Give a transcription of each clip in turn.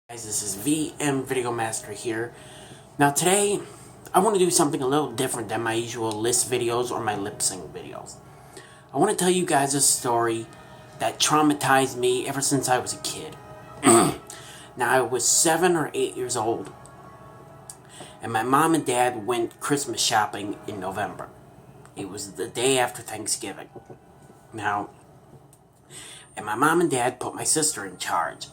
Guys, this is VM Video Master here. Now today, I want to do something a little different than my usual list videos or my lip sync videos. I want to tell you guys a story that traumatized me ever since I was a kid. Now I was 7 or 8 years old, and my mom and dad went Christmas shopping in November. It was the day after Thanksgiving. Now, and my mom and dad put my sister in charge.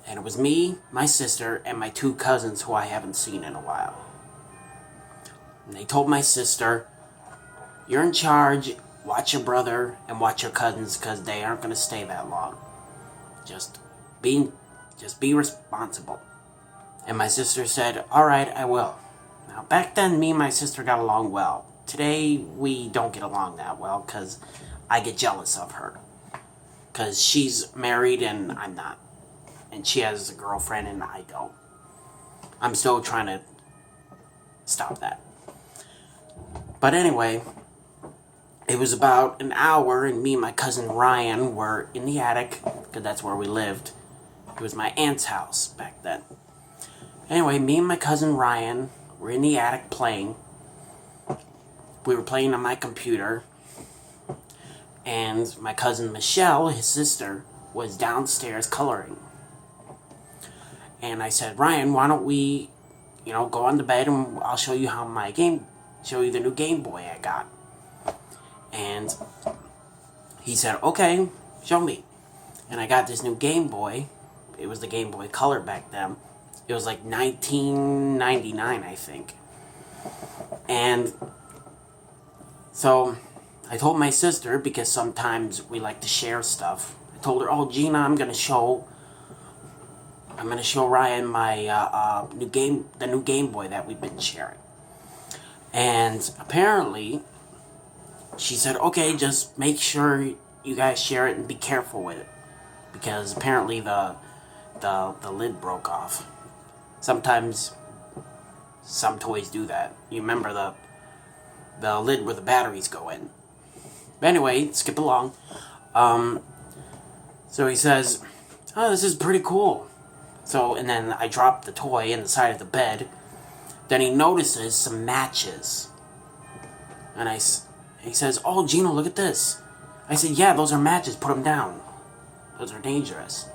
And it was me, my sister, and my two cousins who I haven't seen in a while. And they told my sister, "You're in charge, watch your brother and watch your cousins because they aren't going to stay that long. Just be responsible." And my sister said, "Alright, I will." Now back then, me and my sister got along well. Today, we don't get along that well because I get jealous of her. Because she's married and I'm not. And she has a girlfriend and I don't. I'm still trying to stop that. But anyway, it was about an hour and me and my cousin Ryan were in the attic, because that's where we lived. It was my aunt's house back then. Anyway, me and my cousin Ryan were in the attic playing. We were playing on my computer. And my cousin Michelle, his sister, was downstairs coloring. And I said, "Ryan, why don't we, go on to bed and I'll show you show you the new Game Boy I got." And he said, "Okay, show me." And I got this new Game Boy. It was the Game Boy Color back then. It was like 1999, I think. And so I told my sister, because sometimes we like to share stuff. I told her, "Oh, Gina, I'm gonna show Ryan my the new Game Boy that we've been sharing." And apparently, she said, "Okay, just make sure you guys share it and be careful with it, because apparently the lid broke off. Sometimes some toys do that. You remember the lid where the batteries go in." But anyway, skip along. So he says, "Oh, this is pretty cool." So, and then I dropped the toy in the side of the bed. Then he notices some matches. And he says, "Oh, Gino, look at this." I said, "Yeah, those are matches. Put them down. Those are dangerous."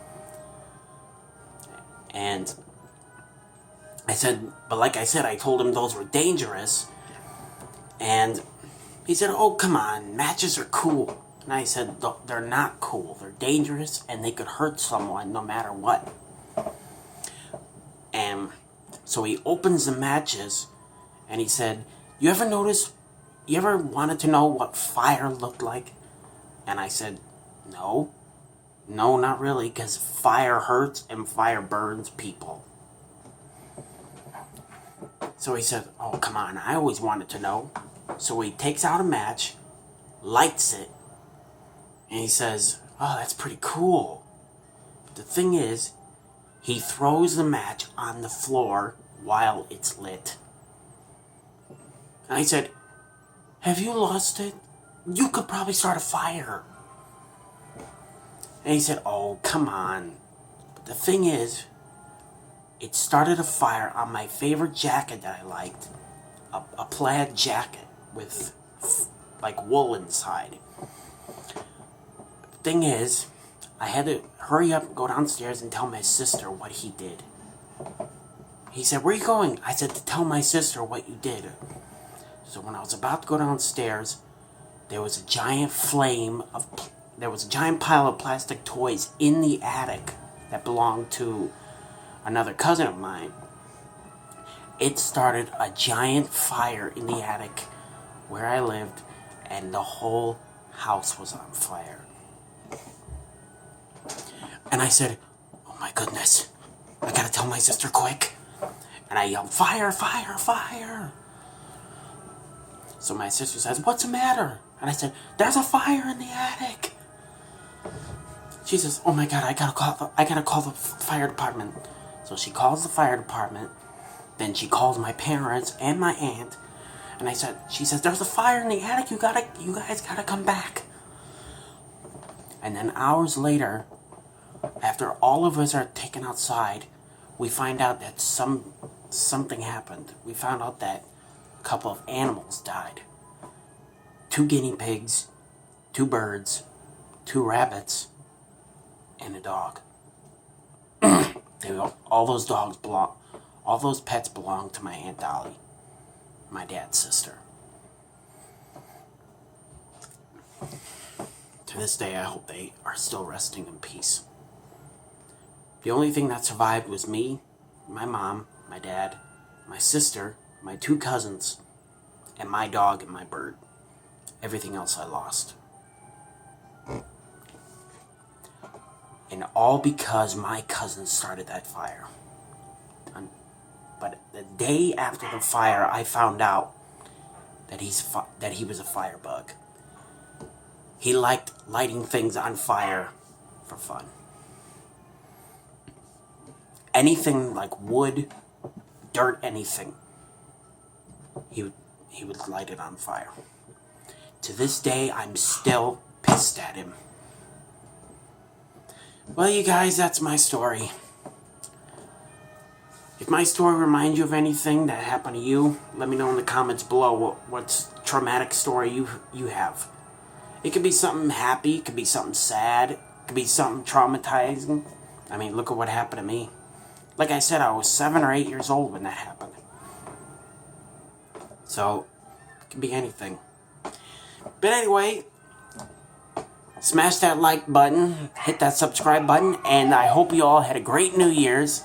And I said, but like I said, I told him those were dangerous. And he said, "Oh, come on. Matches are cool." And I said, "They're not cool. They're dangerous and they could hurt someone no matter what." And so he opens the matches and he said, you ever wanted to know what fire looked like?" And I said, No, not really, because fire hurts and fire burns people." So he said, "Oh, come on, I always wanted to know." So he takes out a match, lights it, and he says, "Oh, that's pretty cool." But the thing is, he throws the match on the floor while it's lit. And I said, "Have you lost it? You could probably start a fire." And he said, "Oh, come on." But the thing is, it started a fire on my favorite jacket that I liked. A plaid jacket with like wool inside. The thing is, I had to hurry up, go downstairs, and tell my sister what he did. He said, "Where are you going?" I said, "To tell my sister what you did." So when I was about to go downstairs, there was a giant pile of plastic toys in the attic that belonged to another cousin of mine. It started a giant fire in the attic where I lived, and the whole house was on fire. And I said, "Oh my goodness, I gotta tell my sister quick." And I yelled, "Fire, fire, fire." So my sister says, "What's the matter?" And I said, "There's a fire in the attic." She says, "Oh my God, I gotta call the fire department." So she calls the fire department. Then she calls my parents and my aunt. And she says, "There's a fire in the attic. You guys gotta come back." And then hours later, After all of us are taken outside, we find out that something happened. We found out that a couple of animals died. 2 guinea pigs, 2 birds, 2 rabbits, and a dog. All those pets belong to my Aunt Dolly, my dad's sister. To this day, I hope they are still resting in peace. The only thing that survived was me, my mom, my dad, my sister, my 2 cousins, and my dog and my bird. Everything else I lost. And all because my cousin started that fire. But the day after the fire, I found out that he was a firebug. He liked lighting things on fire for fun. Anything like wood, dirt, anything, he would light it on fire. To this day, I'm still pissed at him. Well, you guys, that's my story. If my story reminds you of anything that happened to you, let me know in the comments below what traumatic story you have. It could be something happy, it could be something sad, it could be something traumatizing. I mean, look at what happened to me. Like I said, I was 7 or 8 years old when that happened. So, it could be anything. But anyway, smash that like button, hit that subscribe button, and I hope you all had a great New Year's.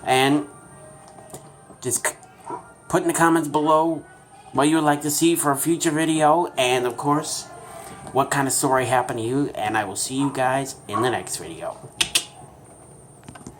And just put in the comments below what you would like to see for a future video, and of course, what kind of story happened to you, and I will see you guys in the next video.